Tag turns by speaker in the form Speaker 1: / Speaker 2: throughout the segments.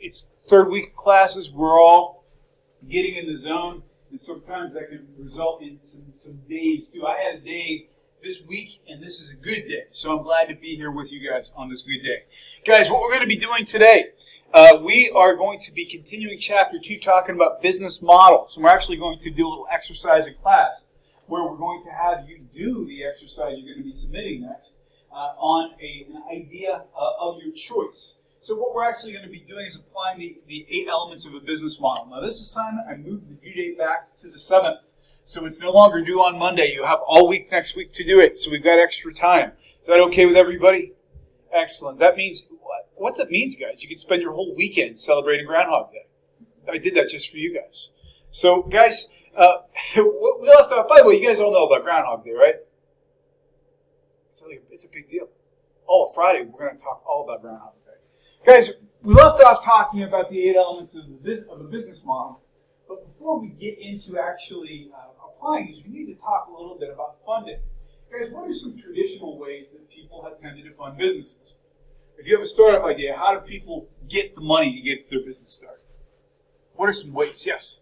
Speaker 1: It's third week of classes. We're all getting in the zone, and sometimes that can result in some days too. I had a day this week, and this is a good day. So I'm glad to be here with you guys on this good day. Guys, what we're going to be doing today, we are going to be continuing Chapter 2, talking about business models. And we're actually going to do a little exercise in class where we're going to have you do the exercise you're going to be submitting next on an idea of your choice. So what we're actually going to be doing is applying the 8 elements of a business model. Now this assignment, I moved the due date back to the 7th. So it's no longer due on Monday. You have all week next week to do it. So we've got extra time. Is that okay with everybody? Excellent. That means, what that means, guys, you can spend your whole weekend celebrating Groundhog Day. I did that just for you guys. So, guys, we left off, by the way, you guys all know about Groundhog Day, right? It's a big deal. Oh, Friday, we're going to talk all about Groundhog Day. Guys, we left off talking about the 8 elements of the business model. But before we get into actually applying these, we need to talk a little bit about funding. Guys, what are some traditional ways that people have tended to fund businesses? If you have a startup idea, how do people get the money to get their business started? What are some ways? Yes?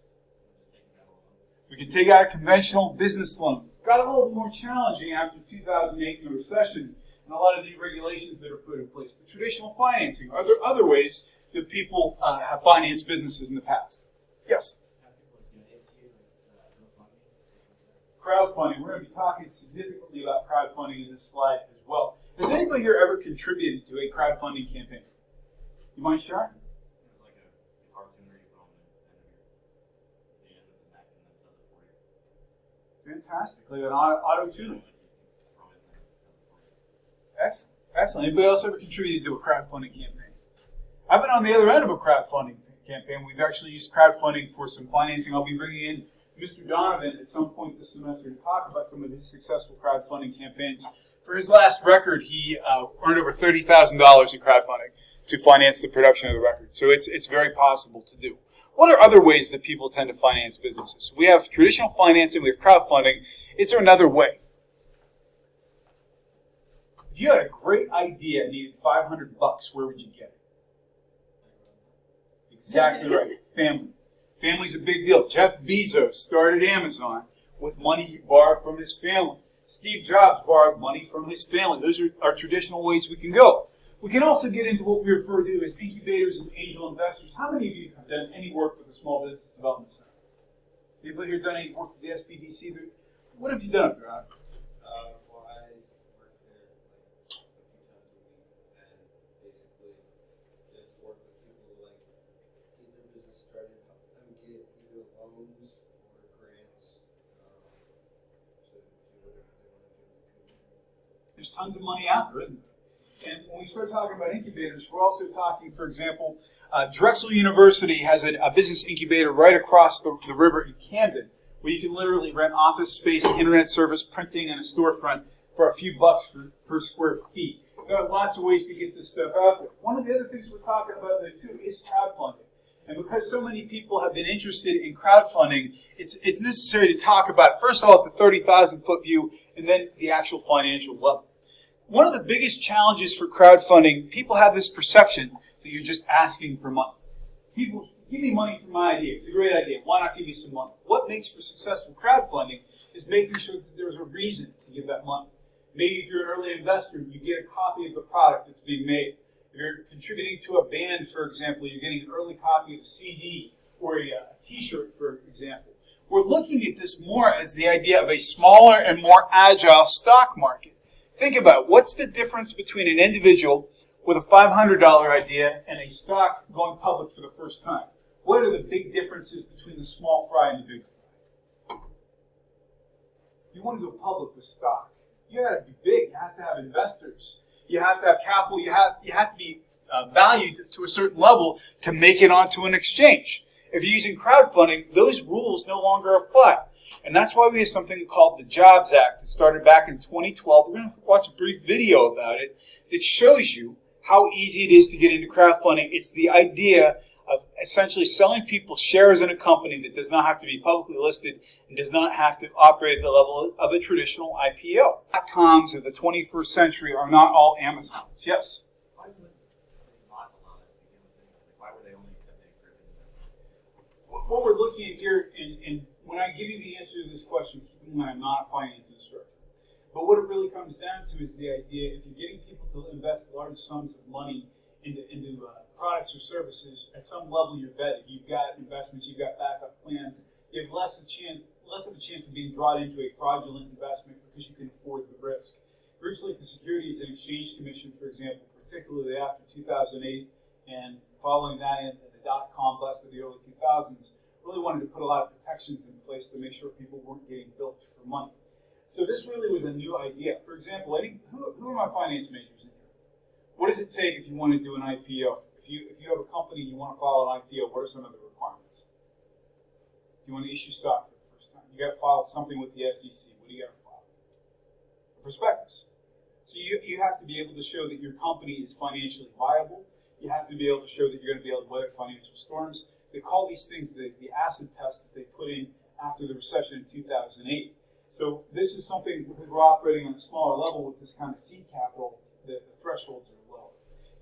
Speaker 1: We can take out a conventional business loan. Got a little more challenging after 2008 and the recession and a lot of new regulations that are put in place. But traditional financing, are there other ways that people have financed businesses in the past? Yes? Crowdfunding. We're going to be talking significantly about crowdfunding in this slide as well. Has anybody here ever contributed to a crowdfunding campaign? You mind sharing?
Speaker 2: It's like a cartoon where you put on the end of the back and then it does it for you.
Speaker 1: Fantastic. Like an auto tuner. Excellent. Excellent. Anybody else ever contributed to a crowdfunding campaign? I've been on the other end of a crowdfunding campaign. We've actually used crowdfunding for some financing. I'll be bringing in Mr. Donovan at some point this semester to talk about some of his successful crowdfunding campaigns. For his last record, he earned over $30,000 in crowdfunding to finance the production of the record. So it's very possible to do. What are other ways that people tend to finance businesses? We have traditional financing, we have crowdfunding. Is there another way? If you had a great idea and needed $500, where would you get it? Exactly right. Family. Family's a big deal. Jeff Bezos started Amazon with money he borrowed from his family. Steve Jobs borrowed money from his family. Those are our traditional ways we can go. We can also get into what we refer to as incubators and angel investors. How many of you have done any work with the Small Business Development Center? Anybody here done any work with the SBDC? What have you done, Brad?
Speaker 3: Well, I work there like a few times a week and basically just work with people to like get their business started, help them get either loans or grants to do whatever they want to do in the community.
Speaker 1: There's tons of money out there, isn't there? And when we start talking about incubators, we're also talking, for example, Drexel University has a business incubator right across the river in Camden, where you can literally rent office space, internet service, printing, and a storefront for a few bucks per square feet. There are lots of ways to get this stuff out there. One of the other things we're talking about there, too, is crowdfunding. And because so many people have been interested in crowdfunding, it's necessary to talk about it, first of all, at the 30,000-foot view, and then the actual financial level. One of the biggest challenges for crowdfunding, people have this perception that you're just asking for money. People, give me money for my idea. It's a great idea. Why not give me some money? What makes for successful crowdfunding is making sure that there's a reason to give that money. Maybe if you're an early investor, you get a copy of the product that's being made. If you're contributing to a band, for example, you're getting an early copy of a CD or a T-shirt, for example. We're looking at this more as the idea of a smaller and more agile stock market. Think about it. What's the difference between an individual with a $500 idea and a stock going public for the first time? What are the big differences between the small fry and the big fry? If you want to go public with stock, you got to be big. You have to have investors. You have to have capital. You have to be valued to a certain level to make it onto an exchange. If you're using crowdfunding, those rules no longer apply. And that's why we have something called the Jobs Act that started back in 2012. We're going to watch a brief video about it that shows you how easy it is to get into crowdfunding. It's the idea of essentially selling people shares in a company that does not have to be publicly listed and does not have to operate at the level of a traditional IPO. .coms of the 21st century are not all Amazons. Yes?
Speaker 2: Why would they not allow that to begin with? Why were they only accept a driven
Speaker 1: What we're looking at here, and when I give you the answer to this question, keep in mind I'm not a finance instructor. But what it really comes down to is the idea: if you're getting people to invest large sums of money into products or services, at some level you're vetted. You've got investments, you've got backup plans. You have less of a chance of being drawn into a fraudulent investment because you can afford the risk. Groups like the Securities and Exchange Commission, for example, particularly after 2008 and following that in the dot-com bust of the early 2000s, really wanted to put a lot of protections in place to make sure people weren't getting bilked for money. So this really was a new idea. For example, who are my finance majors in here? What does it take if you want to do an IPO? If you have a company and you want to file an IPO, what are some of the requirements? If you want to issue stock for the first time, you got to file something with the SEC. What do you got to file? A prospectus. So you have to be able to show that your company is financially viable. You have to be able to show that you're going to be able to weather financial storms. They call these things the acid test that they put in after the recession in 2008. So this is something, because we're operating on a smaller level with this kind of seed capital, the thresholds are low.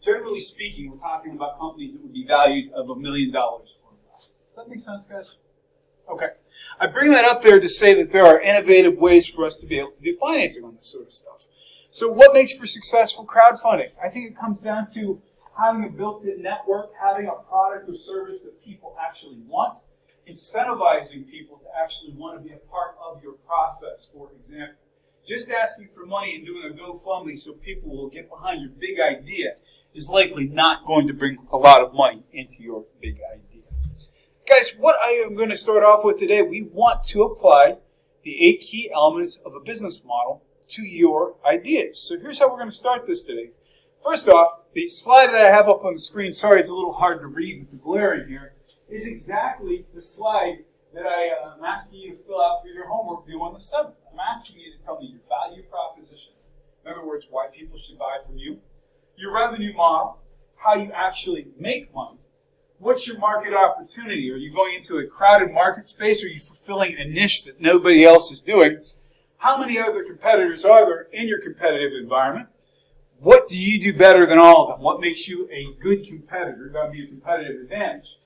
Speaker 1: Generally speaking, we're talking about companies that would be valued of $1 million or less. Does that make sense, guys? Okay. I bring that up there to say that there are innovative ways for us to be able to do financing on this sort of stuff. So what makes for successful crowdfunding? I think it comes down to having a built-in network, having a product or service that people actually want, incentivizing people to actually want to be a part of your process. For example, just asking for money and doing a GoFundMe so people will get behind your big idea is likely not going to bring a lot of money into your big idea. Guys, what I am going to start off with today, we want to apply the 8 key elements of a business model to your ideas. So here's how we're going to start this today. First off, the slide that I have up on the screen, sorry it's a little hard to read with the glare in here, is exactly the slide that I am asking you to fill out for your homework due on the 7th. I'm asking you to tell me your value proposition. In other words, why people should buy from you. Your revenue model, how you actually make money. What's your market opportunity? Are you going into a crowded market space? Or are you fulfilling a niche that nobody else is doing? How many other competitors are there in your competitive environment? What do you do better than all of them? What makes you a good competitor? That would be a competitive advantage.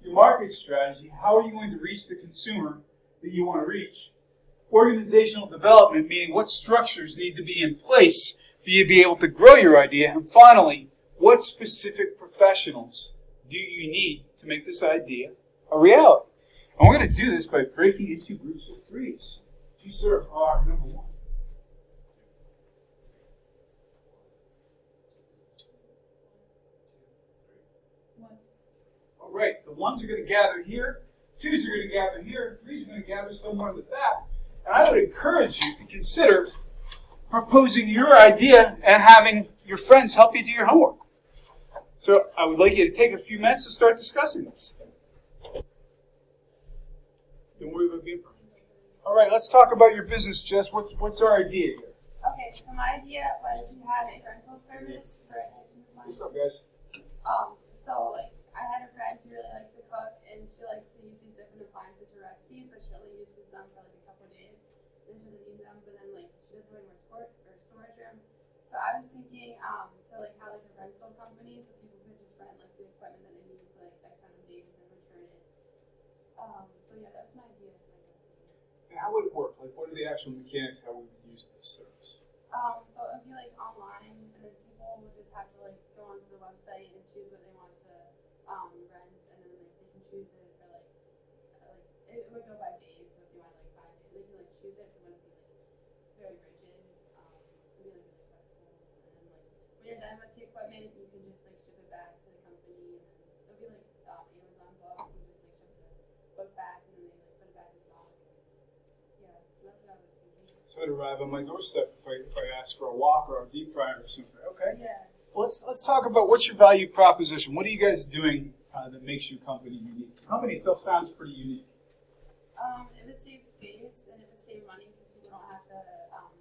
Speaker 1: Your market strategy, how are you going to reach the consumer that you want to reach? Organizational development, meaning what structures need to be in place for you to be able to grow your idea. And finally, what specific professionals do you need to make this idea a reality? And we're going to do this by breaking into groups of 3s. You, sir, are number 1. All right, the 1s are going to gather here, 2s are going to gather here, 3s are going to gather somewhere in the back. And I would encourage you to consider proposing your idea and having your friends help you do your homework. So I would like you to take a few minutes to start discussing this. Don't worry about being perfect. All right, let's talk about your business, Jess. What's our idea here?
Speaker 4: Okay, so my idea was to have a rental service for
Speaker 1: What's up, guys?
Speaker 4: So like I had a friend who really likes to cook and she likes to use these different appliances for recipes, but she only uses them for like a couple of days. Then she doesn't use them, but then like she doesn't have any more storage room. So I was thinking to like have like a rental company so people could just rent like the equipment that they need for like X amount of days and return it. So yeah, that's my idea.
Speaker 1: And how would it work? Like, what are the actual mechanics? How we would use this service?
Speaker 4: So it would be like online, and then people would just have to like go onto the website and choose what they want to rent, and then like they can choose it for like it would go by days. So if you want like 5 days, they can like choose it, so it wouldn't be like very rigid. It'd be like really flexible, and then like when you're done with the equipment, you can just like ship it back to the company, and then it'll be like Amazon books. You just like ship the book back, and then they like put it back in stock. Yeah, so that's what I was thinking.
Speaker 1: So it'd arrive on my doorstep if I ask for a wok or a deep fryer or something. Okay.
Speaker 4: Yeah.
Speaker 1: Well, let's talk about what's your value proposition. What are you guys doing that makes your company unique? The company itself sounds pretty unique.
Speaker 4: It would save space and it would save money because people don't have to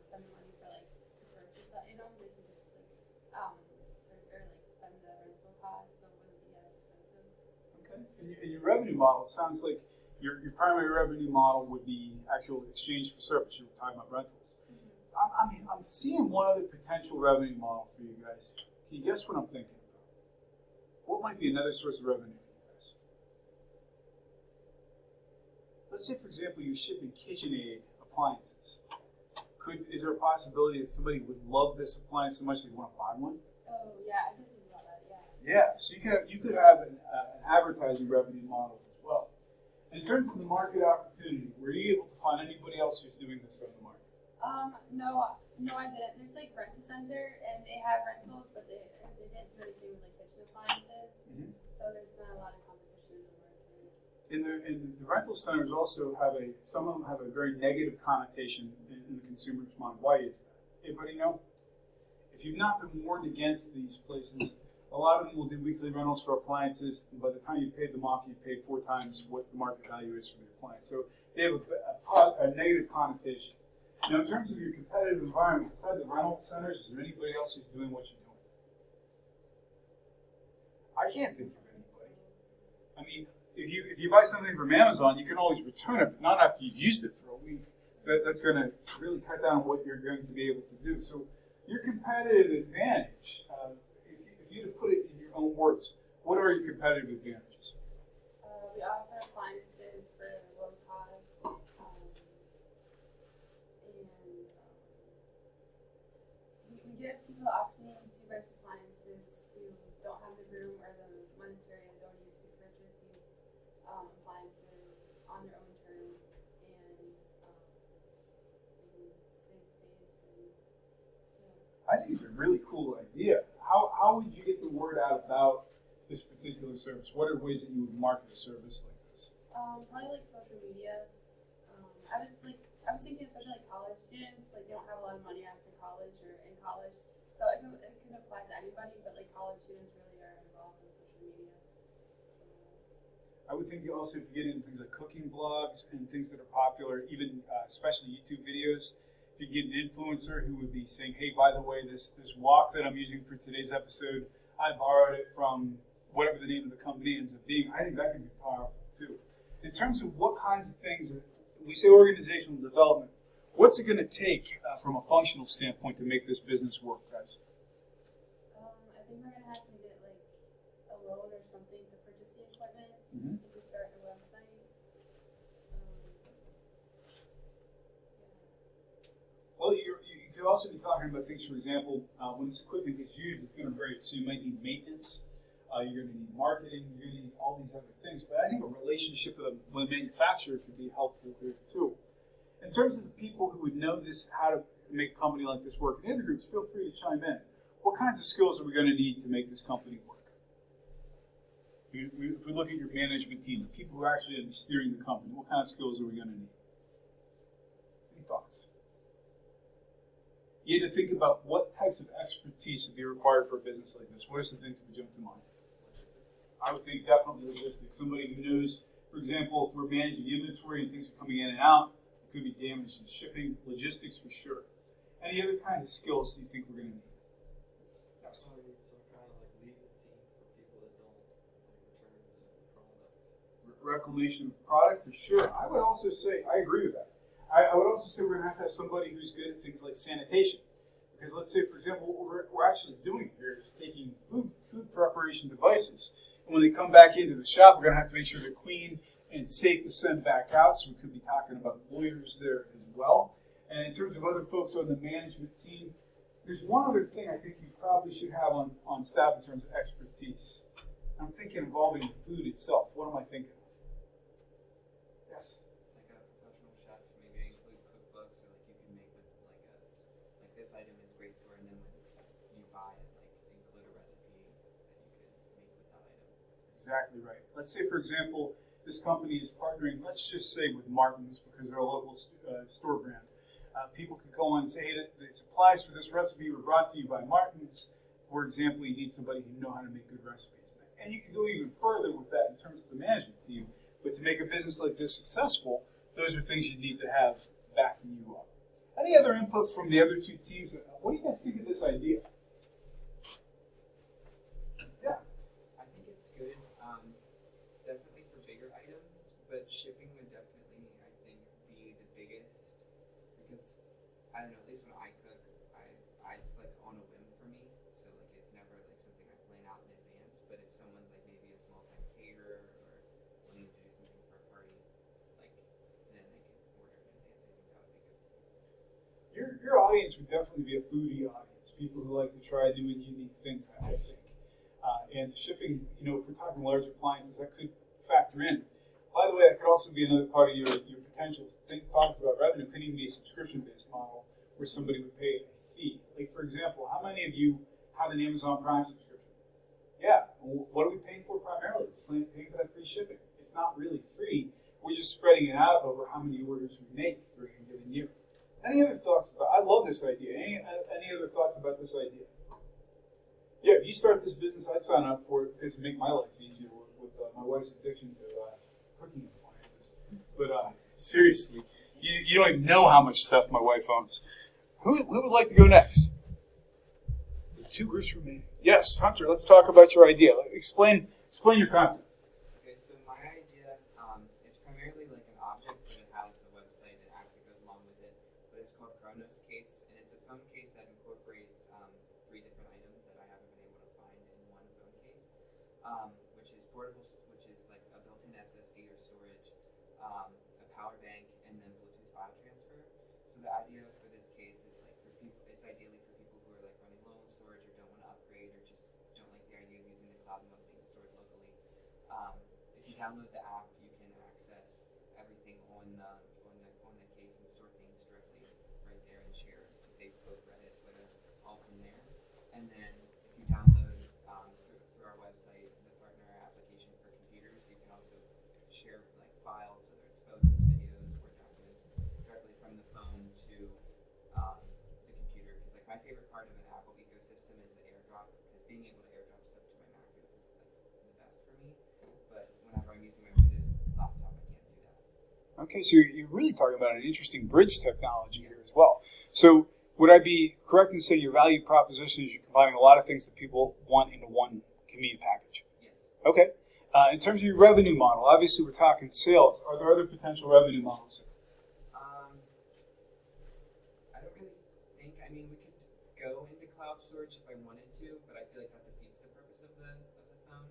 Speaker 4: spend the money for like to purchase that item. They can just like or like spend the rental cost, so it wouldn't be as expensive.
Speaker 1: Okay. And your revenue model, it sounds like your primary revenue model would be actual exchange for service. You were talking about rentals.
Speaker 4: Mm-hmm.
Speaker 1: I'm seeing one other potential revenue model for you guys. Can you guess what I'm thinking about? What might be another source of revenue for you let's say, for example, you're shipping KitchenAid appliances. Is there a possibility that somebody would love this appliance so much they'd want to buy one?
Speaker 4: Oh yeah, I did think about that. Yeah.
Speaker 1: Yeah, so you could have an advertising revenue model as well. In terms of the market opportunity, were you able to find anybody else who's doing this on the market?
Speaker 4: No, I didn't. There's like Rent-A-Center, and they have rentals, but they didn't do anything with like kitchen appliances.
Speaker 1: Mm-hmm.
Speaker 4: So there's not a lot of competition in the market.
Speaker 1: In the rental centers also some of them have a very negative connotation in the consumer's mind. Why is that? Anybody know? If you've not been warned against these places, a lot of them will do weekly rentals for appliances, and by the time you paid them off, you paid 4 times what the market value is for the appliance. So they have a negative connotation. Now, in terms of your competitive environment, besides the rental centers, is there anybody else who's doing what you're doing? I can't think of anybody. I mean, if you buy something from Amazon, you can always return it, but not after you've used it for a week. That's going to really cut down on what you're going to be able to do. So your competitive advantage, if you to put it in your own words, what are your competitive advantages?
Speaker 4: We offer appliances for low cost, and we give people the opportunity to rent appliances who don't have the room or the monetary ability to purchase these appliances on their own terms, and they can save space. And
Speaker 1: I think it's a really cool idea. How would you get the word out about this particular service? What are ways that you would market a service like this?
Speaker 4: Probably like social media. I was thinking especially like college students, like they don't have a lot of money after college or in college, so it can apply to anybody, but like college students really are involved in social media. So,
Speaker 1: I would think you also, if you get into things like cooking blogs and things that are popular, even especially YouTube videos, if you get an influencer who would be saying, hey, by the way, this wok that I'm using for today's episode, I borrowed it from whatever the name of the company ends up being, I think that could be powerful too. In terms of what kinds of things, we say organizational development, what's it going to take from a functional standpoint to make this business work, guys?
Speaker 4: I think we're gonna have to get like a loan or something to purchase the equipment.
Speaker 1: Mm-hmm.
Speaker 4: To start a website.
Speaker 1: Well, you could also be talking about things, for example, when this equipment gets used, it's going to break, so you might need maintenance, you're going to need marketing, you're going to need all these other things. But I think a relationship with a manufacturer could be helpful here too. In terms of the people who would know this, how to make a company like this work, and the other groups, feel free to chime in. What kinds of skills are we going to need to make this company work? If we look at your management team, the people who are actually going to be steering the company, what kind of skills are we going to need? Any thoughts? You had to think about what types of expertise would be required for a business like this. What are some things that would jump to mind? I would think definitely logistics. Somebody who knows, for example, if we're managing inventory and things are coming in and out, it could be damage in shipping, logistics for sure. Any other kinds of skills do you think we're going to need? Yes.
Speaker 3: So need some kind of like legal team for people that don't return the product.
Speaker 1: Reclamation of product for sure. I would also say, I agree with that. I would also say we're going to have somebody who's good at things like sanitation. Because let's say, for example, what we're actually doing here is taking food preparation devices, and when they come back into the shop, we're going to have to make sure they're clean and safe to send back out. So we could be talking about lawyers there as well. And in terms of other folks on the management team, there's one other thing I think you probably should have on staff in terms of expertise. I'm thinking involving the food itself. What am I thinking of? Yes?
Speaker 5: Like a professional chef, maybe include cookbooks, or like you can make with like this item is great for, and then when you buy it, like include a recipe that you could make with that item.
Speaker 1: Exactly right. Let's say, for example, this company is partnering, let's just say with Martin's, because they're a local store brand. People can go on and say, hey, the supplies for this recipe were brought to you by Martin's. For example, you need somebody who knows how to make good recipes. And you can go even further with that in terms of the management team. But to make a business like this successful, those are things you need to have backing you up. Any other input from the other two teams? What do you guys think of this idea? Yeah.
Speaker 5: I think it's good, definitely for bigger items, but shipping would definitely, I think, be the biggest, because, I don't know, at least when I cook, it's like on a whim for me, so like it's never like something I plan out in advance, but if someone's like maybe a small time caterer or wanting to do something for a party, like
Speaker 1: audience would definitely be a foodie audience, people who like to try new and unique things, I think. And shipping, if we're talking large appliances, that could factor in. By the way, that could also be another part of your potential thoughts about revenue. It could even be a subscription-based model where somebody would pay a fee. Like, for example, how many of you have an Amazon Prime subscription? Yeah. Well, what are we paying for primarily? We're paying for that free shipping. It's not really free. We're just spreading it out over how many orders we make during a given year. Any other thoughts about? I love this idea. Any other thoughts about this idea? Yeah, if you start this business, I'd sign up for it because it would make my life easier with my wife's addiction to cooking appliances. But seriously, you don't even know how much stuff my wife owns. Who would like to go next? The 2 groups remaining. Yes, Hunter, let's talk about your idea. Explain your concept.
Speaker 5: Okay, so my idea, it's primarily like an object, but it has a website and app that goes along with it. But it's called Chronos Case, and it's a phone case that incorporates 3 different items that I haven't been able to find in one phone case, which is portable, which is like a built-in SSD or storage, a power bank, and then Bluetooth file transfer. So the idea for this case is like for people, it's ideally for people who are like running low on storage or don't want to upgrade or just don't like the idea of using the cloud and want things stored locally. If you download the app, you can access everything on the case and store things directly right there and share to Facebook, Reddit, Twitter, all from there. And then if you download through our website the partner application for computers, you can also share like files, whether it's photos, videos, or documents, directly from the phone to the computer. Because like my favorite part of an Apple ecosystem is the AirDrop, because being able to AirDrop stuff to my Mac is like the best for me. But whenever I'm using my Windows laptop, I can't do that.
Speaker 1: Okay, so you're really talking about an interesting bridge technology here as well. So would I be correct in saying your value proposition is you're combining a lot of things that people want into one convenient package?
Speaker 5: Yes.
Speaker 1: Okay. In terms of your revenue model, obviously we're talking sales. Are there other potential revenue models?
Speaker 5: I don't really think. I mean, we could go into cloud storage if I wanted to, but I feel like that defeats the purpose of the phone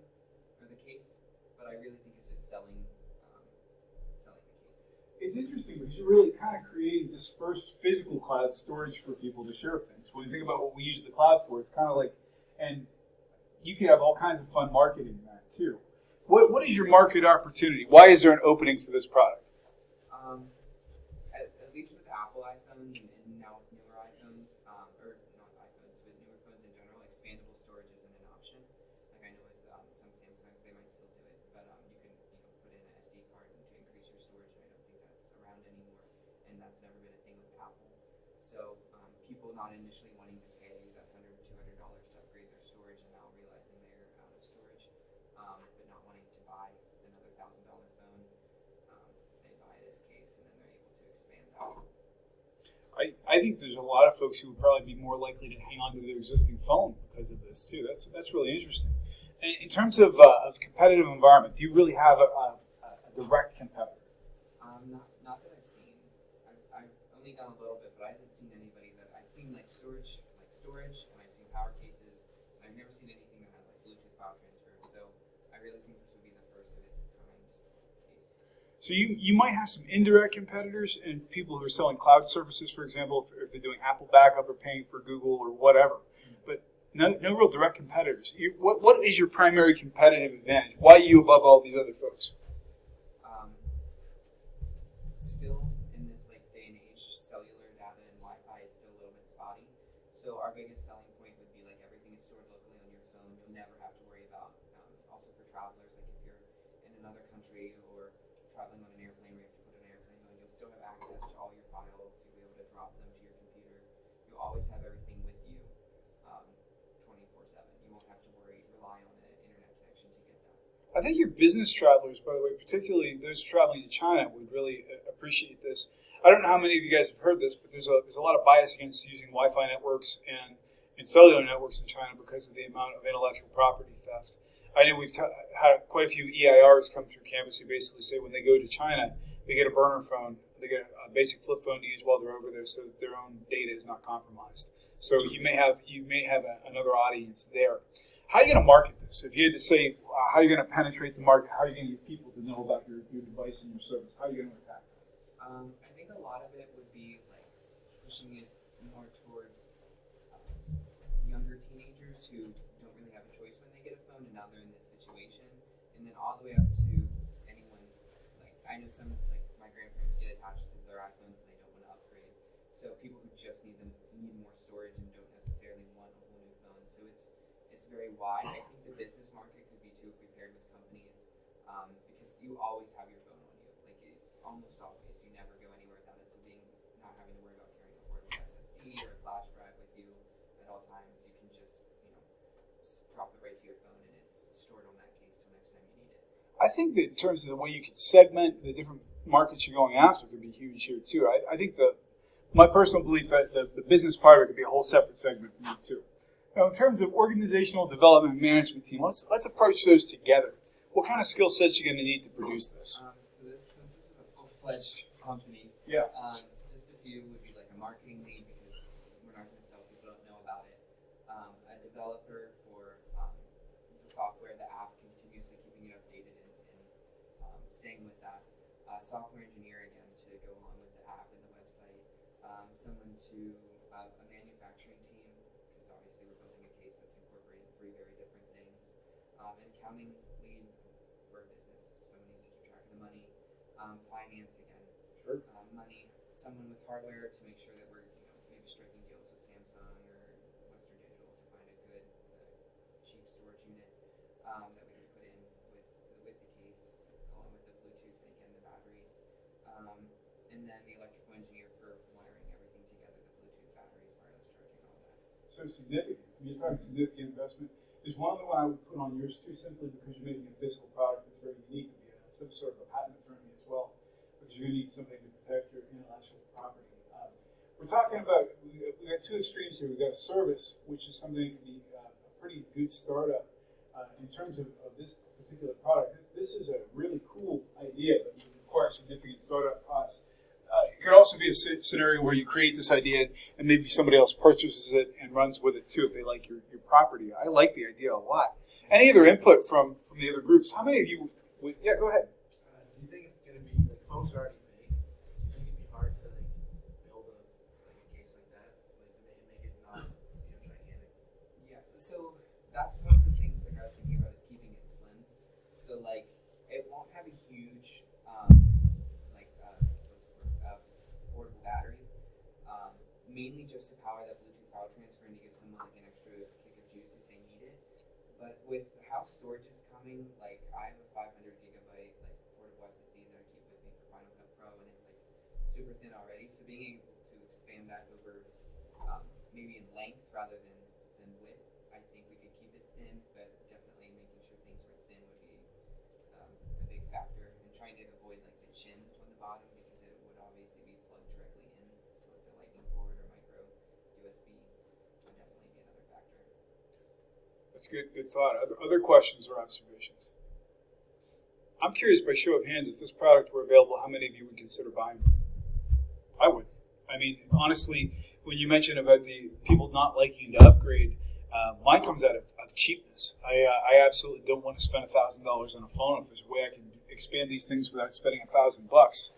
Speaker 5: or the case. But I really think it's just selling the cases.
Speaker 1: It's interesting because you're really kind of creating dispersed physical cloud storage for people to share things. When you think about what we use the cloud for, it's kind of like, and you could have all kinds of fun marketing in that too. What is your market opportunity? Why is there an opening for this product?
Speaker 5: At least with Apple iPhones and now with newer iPhones, or not iPhones, but newer phones in general, expandable storage isn't an option. Like I know with some Samsungs, they might still do it, but you can put in an SD card to increase your storage, and I don't think that's around anymore, and that's never been a thing with Apple. So people not initially wanting to pay that $100, $200 to upgrade their storage, and now realizing they're out of storage, but not wanting to buy another $1,000 phone, they buy this case, and then they're able to expand out.
Speaker 1: I think there's a lot of folks who would probably be more likely to hang on to their existing phone because of this too. That's really interesting. And in terms of competitive environment, do you really have a direct competitor?
Speaker 5: Not that I've seen. I've only done a little bit, but I haven't seen anybody that I've seen like storage, and I've seen power cases, and I've never seen anything that has like Bluetooth file transfer. So I really think this would be the first of its kind case.
Speaker 1: So you might have some indirect competitors and people who are selling cloud services, for example, if they're doing Apple backup or paying for Google or whatever. But no real direct competitors. What is your primary competitive advantage? Why are you above all these other folks?
Speaker 5: Still in this like day and age, cellular data and Wi-Fi is still a little bit spotty. So our biggest selling point would be like everything is stored locally on your phone. You'll never have to worry about. Also for travelers, like if you're in another country or traveling on an airplane where you have to put an airplane mode, you'll still have access to all your files. You'll be able to drop them to your computer. You'll always have everything with you, 24/7. You won't have to rely on an internet connection to get that.
Speaker 1: I think your business travelers, by the way, particularly those traveling to China, would really appreciate this. I don't know how many of you guys have heard this, but there's a lot of bias against using Wi-Fi networks and cellular networks in China because of the amount of intellectual property theft. I know we've had quite a few EIRs come through campus who basically say when they go to China, they get a burner phone, they get a basic flip phone to use while they're over there so that their own data is not compromised. So you may have another audience there. How are you going to market this? If you had to say how are you going to penetrate the market, how are you going to get people to know about your device and your service? How are you going to attack that?
Speaker 5: I think a lot of it would be like pushing it more towards younger teenagers who don't really have a choice when they get a phone, and now they're in this situation, and then all the way up to anyone. Like I know some, like my grandparents get attached to their iPhones and they don't want to upgrade. So people who just need more storage and don't necessarily want a whole new phone. So it's very wide. I think the business market could be too if we paired with companies, because you always have your phone on you, almost always. You never go anywhere without it. So not having to worry about carrying a portable SSD or a flash drive with you at all times, you can just drop it right to your phone and it's stored on that case till next time you need it.
Speaker 1: I think that in terms of the way you could segment the different markets you're going after could be huge here too. I think my personal belief that the business part of it could be a whole separate segment for me too. Now, in terms of organizational development and management team, let's approach those together. What kind of skill sets are you going to need to produce this?
Speaker 5: Since this is a full-fledged company,
Speaker 1: Yeah.
Speaker 5: just a few would be like a marketing lead, because we're not going to sell if people don't know about it. A developer for the software, the app, continuously keeping it updated and staying with that. Software engineer again to go along with the app and the website. Someone to a manufacturing team, because obviously we're building a case that's incorporating 3 very different things. An accounting lead, we're a business, someone needs to keep track of the money. Finance again,
Speaker 1: Sure.
Speaker 5: Money. Someone with hardware to make sure that we're maybe striking deals with Samsung or Western Digital to find a good cheap storage unit that we can put in with the case, along with the Bluetooth and again the batteries. And then the electrical engineer for wiring everything together, the Bluetooth batteries, wireless charging, all that.
Speaker 1: So significant. I mean, you're talking significant investment. Is one of the one I would put on yours too, simply because you're making a physical product that's very unique to be some sort of a patent attorney as well, because you're going to need something to protect your intellectual property. We're talking about, we got 2 extremes here. We've got a service, which is something that can be a pretty good startup in terms of this particular product. This is a really cool idea that would require significant startup costs. It could also be a scenario where you create this idea and maybe somebody else purchases it and runs with it too if they like your property. I like the idea a lot. Any other input from the other groups? How many of you would, yeah, go ahead.
Speaker 6: Do you think it's going to be, phones are already big, do you think it'd be hard to build a case like that, to make it not, gigantic?
Speaker 5: Yeah, so that's one of the things I was thinking about is keeping it slim. So it won't have a huge portable battery, mainly just to power that Bluetooth power transfer and to give someone an extra kick of juice if they need it. But with how storage is coming, I have a 500 gigabyte portable SSD that I keep with me for Final Cut Pro, and it's super thin already. So being able to expand that over maybe in length rather than width, I think we could keep it thin, but definitely making sure things were thin would be a big factor. And trying to avoid the chin on the bottom, because it would obviously be plugged directly in to the lightning port or micro USB would definitely be another factor.
Speaker 1: That's good thought. Other questions or observations? I'm curious, by show of hands, if this product were available, how many of you would consider buying it? I would. I mean, honestly, when you mentioned about the people not liking to upgrade, mine comes out of cheapness. I absolutely don't want to spend $1,000 on a phone if there's a way I can expand these things without spending $1,000.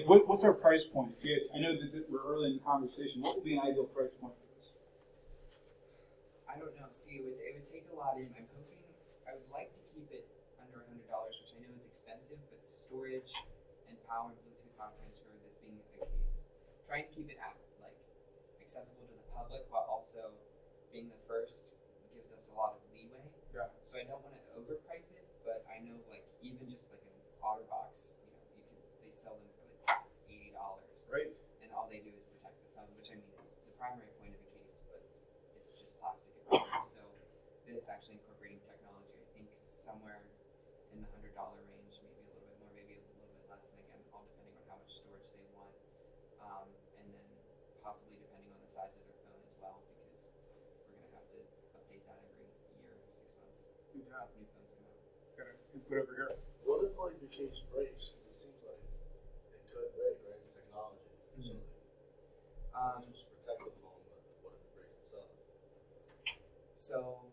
Speaker 1: What's our price point? I know that we're early in the conversation. What would be an ideal price point for this?
Speaker 5: I don't know. See, it would take a lot in. I would like to keep it under $100, which I know is expensive, but storage and power and Bluetooth power transfer, this being a case, trying to keep it accessible to the public while also being the first gives us a lot of leeway.
Speaker 1: Yeah.
Speaker 5: So I don't want to overprice it, but I know even just an OtterBox, they sell them for $80.
Speaker 1: Right.
Speaker 5: And all they do is protect the phone, which I mean is the primary point of the case, but it's just plastic and rubber. So it's actually incorporating technology. I think somewhere in the $100 range, maybe a little bit more, maybe a little bit less, and again, all depending on how much storage they want, and then possibly depending on the size of their phone as well, because we're going to have to update that every year, 6 months.
Speaker 1: Yeah.
Speaker 5: As new phones come out.
Speaker 1: Got to put over here.
Speaker 6: What if the case breaks? It seems like it could break, right? It's technology.
Speaker 5: Mm-hmm.
Speaker 6: So just protect the phone, but what if it breaks itself?
Speaker 5: So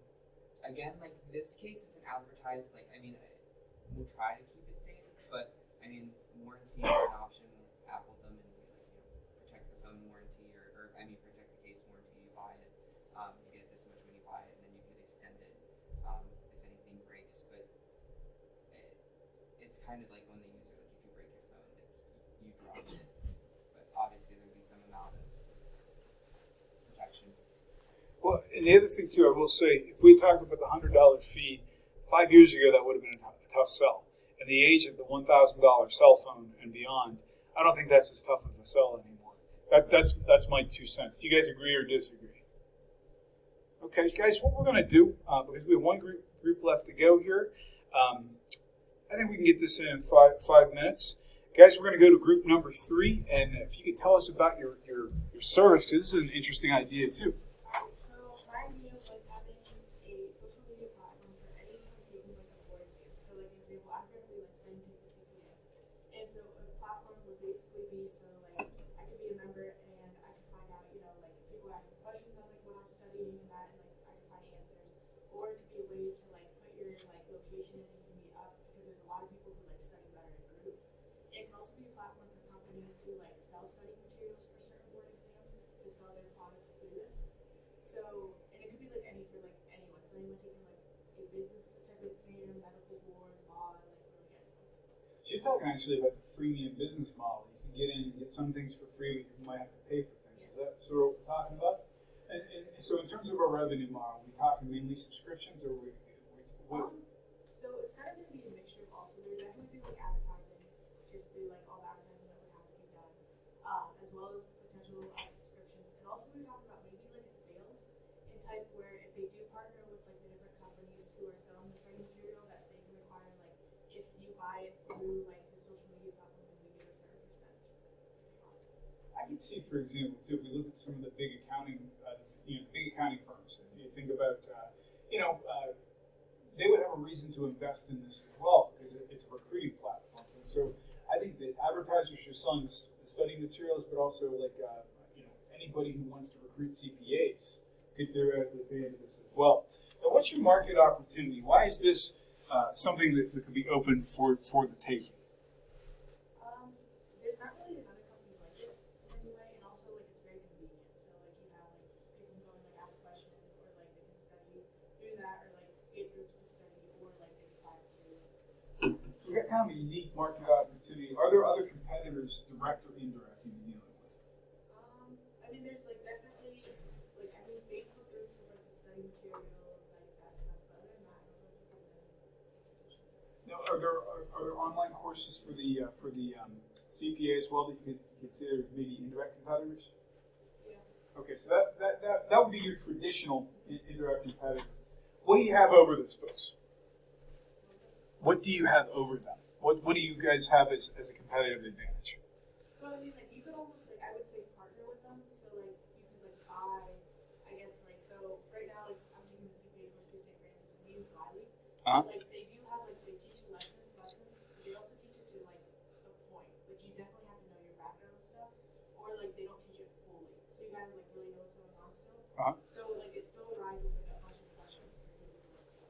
Speaker 5: again, this case isn't advertised. We'll try to keep it safe, but warranties are an option. Apple them and protect the phone warranty, or protect the You get this much when you buy it, and then you could extend it if anything breaks. But it's kind of like on the user, like if you break your phone, like you drop it. But obviously there would be some amount of protection.
Speaker 1: Well, and the other thing too, I will say, if we talked about the $100 fee 5 years ago, that would have been a tough sell. In the age of the $1,000 cell phone and beyond, I don't think that's as tough of a sell anymore. That's my 2 cents. Do you guys agree or disagree? Okay, guys, what we're going to do, because we have one group left to go here, I think we can get this in 5 minutes. Guys, we're going to go to group number 3, and if you could tell us about your service, because this is an interesting idea too.
Speaker 7: So my idea was having a social media platform for anyone taking like a board exam. So like example, I'm currently like studying to take the CPA. And so a platform would basically be so like I could be a member and I could find out, you know, like people asking questions on like what I'm studying and that, and like I could find answers. Or it could be a way to like put your like location and you can meet up because there's a lot of people who like study better in groups. It can also be a platform for companies who like sell study materials for certain board exams to sell their products through this. So, and it could be like any for like anyone. So anyone taking like a business type of exam, medical board, law, like really anyone.
Speaker 1: So you're talking actually about the freemium business model. You can get in and get some things for free, but you might have to pay for things. Is that sort of what we're talking about? And so in terms of our revenue model, are we talking mainly subscriptions, or what?
Speaker 7: So it's kind of going to be a mixture of all. So there would definitely be like advertising, just through like all the advertising that would have to be done, as well as potential subscriptions. And also we're talking about maybe like a sales in type where if they do partner with like the different companies who are selling the study material, that they can require like if you buy it through like the social media platform, then we get a certain percentage.
Speaker 1: I can see, for example, too, if we look at some of the big accounting, big accounting firms. If you think about, they would have a reason to invest in this as well because it's a recruiting platform. So I think that advertisers are selling the study materials, but also like anybody who wants to recruit CPAs could theoretically pay into this as well. Now, what's your market opportunity? Why is this something that could be open for the taking?
Speaker 7: There's not really another company like it in any way, and also like it's very convenient. So like you have like people can go and like ask questions, or like they can study through that, or like get groups to study, or like they can buy materials.
Speaker 1: We've got kind of a unique market opportunity. Are there other competitors, direct or indirect, you're dealing with?
Speaker 7: I mean, there's like definitely like Facebook groups of like the study material, like that stuff. But other than that, I don't really think there's any competition.
Speaker 1: Now, are there online courses for the CPA as well that you could consider maybe indirect competitors?
Speaker 7: Yeah.
Speaker 1: Okay, so that would be your traditional indirect competitor. What do you have over those folks? What do you have over them? What do you guys have as a competitive advantage?
Speaker 7: So I mean, like you could almost like I would say partner with them. So like you could like buy, I guess like so right now like I'm taking the CPA course through St. Francis and we use Wiley. Like they do have like they teach you lessons, but they also teach it to like a point. Like you definitely have to know your background stuff, or like they don't teach it fully. So you gotta like really know what's going on still. So like it still arises like a bunch of questions for people to know stuff.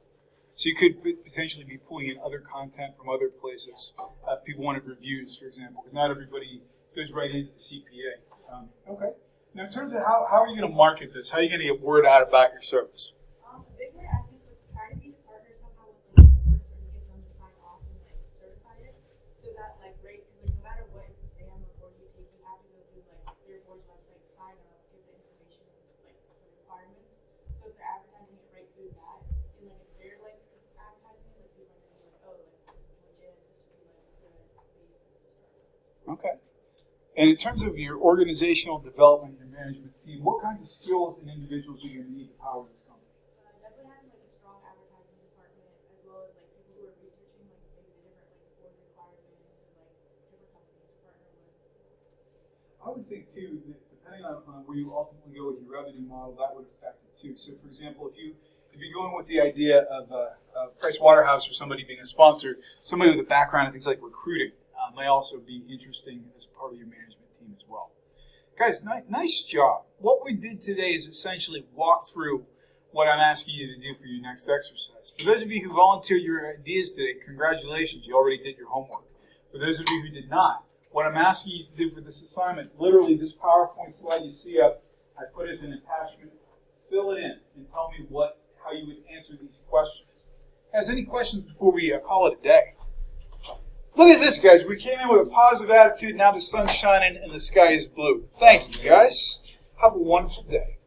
Speaker 1: So you could potentially be pulling in other content from other places. If people wanted reviews, for example, because not everybody goes right into the CPA. Okay. Now, in terms of how are you going to market this? How are you going to get word out about your service?
Speaker 7: A big way I think would try to be to partner somehow with like boards or get them to sign off and like certify it, so that like right because like no matter what exam or board you take, you have to go through like their board's website, sign up, get the information, like the requirements. So if they're advertising it right through that, and like if they're like advertising it, like people are gonna be like, oh, like this is legit. This should be like a good basis to start with.
Speaker 1: Okay. And in terms of your organizational development, your management team, what kinds of skills and individuals are you going to need to power this company?
Speaker 7: Definitely having like a strong advertising department, as well as like people who are researching like maybe the different like board requirements or like different companies to partner with.
Speaker 1: I would think too that depending on where you ultimately go with your revenue model, that would affect it too. So, for example, if you're going with the idea of Price Waterhouse or somebody being a sponsor, somebody with a background in things like recruiting may also be interesting as part of your management team as well. Guys, nice job. What we did today is essentially walk through what I'm asking you to do for your next exercise. For those of you who volunteered your ideas today, congratulations, you already did your homework. For those of you who did not, what I'm asking you to do for this assignment, literally this PowerPoint slide you see up, I put as an attachment fill it in and tell me how you would answer these questions. Guys, any questions before we call it a day? Look at this, guys. We came in with a positive attitude. Now the sun's shining and the sky is blue. Thank you, guys. Have a wonderful day.